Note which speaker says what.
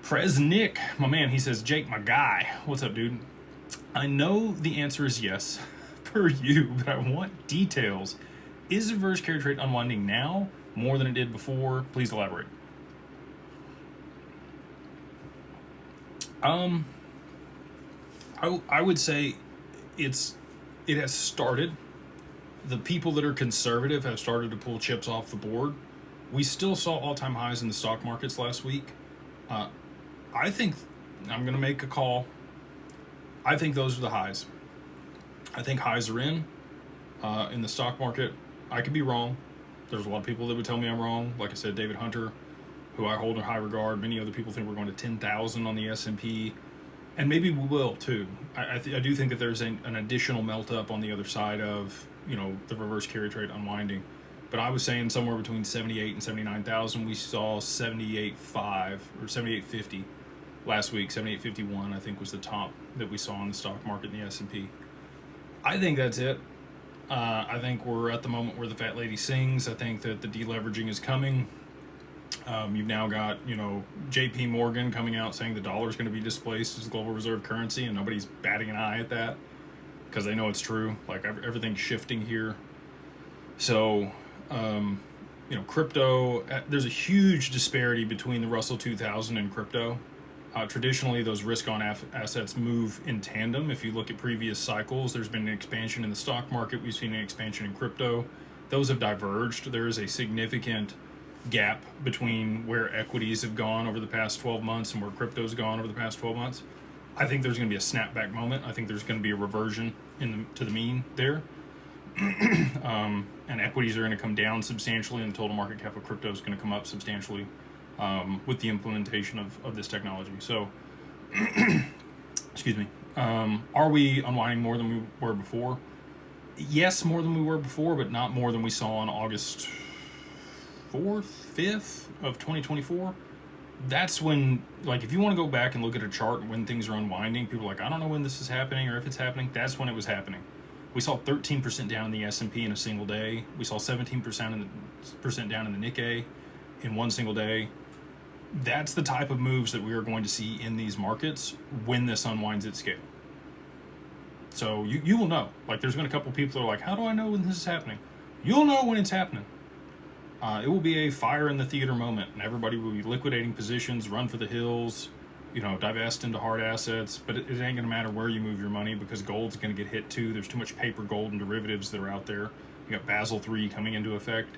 Speaker 1: Prez Nick, my man, he says, Jake, my guy. What's up, dude? I know the answer is yes, per you, but I want details. Is reverse carry trade unwinding now more than it did before? Please elaborate. I would say it has started. The people that are conservative have started to pull chips off the board. We still saw all-time highs in the stock markets last week. I think I'm going to make a call. I think those are the highs. I think highs are in the stock market. I could be wrong. There's a lot of people that would tell me I'm wrong. Like I said, David Hunter, who I hold in high regard. Many other people think we're going to 10,000 on the S&P. And maybe we will too. I do think that there's an additional melt up on the other side of, the reverse carry trade unwinding. But I was saying somewhere between 78 and 79,000. We saw 78.5 or 78.50 last week. 78.51 I think was the top that we saw in the stock market in the S&P. I think that's it. I think we're at the moment where the fat lady sings. I think that the deleveraging is coming. You've now got, JP Morgan coming out saying the dollar is going to be displaced as the global reserve currency, and nobody's batting an eye at that because they know it's true. Like, everything's shifting here. So, crypto, there's a huge disparity between the Russell 2000 and crypto. Traditionally, those risk-on assets move in tandem. If you look at previous cycles, there's been an expansion in the stock market. We've seen an expansion in crypto. Those have diverged. There is a significant gap between where equities have gone over the past 12 months and where crypto's gone over the past 12 months. I think there's going to be a snapback moment. I think there's going to be a reversion to the mean there. And equities are going to come down substantially, and the total market cap of crypto is going to come up substantially with the implementation of this technology. So, excuse me. Are we unwinding more than we were before? Yes, more than we were before, but not more than we saw on August 4th, 5th of 2024. That's when, if you want to go back and look at a chart when things are unwinding, people are like, I don't know when this is happening or if it's happening. That's when it was happening. We saw 13% down in the S&P in a single day. We saw 17% down in the Nikkei in one single day. That's the type of moves that we are going to see in these markets when this unwinds at scale. So you will know. There's been a couple people that are like, how do I know when this is happening? You'll know when it's happening. It will be a fire in the theater moment, and everybody will be liquidating positions, run for the hills, divest into hard assets. But it ain't going to matter where you move your money because gold's going to get hit too. There's too much paper gold and derivatives that are out there. You got Basel III coming into effect.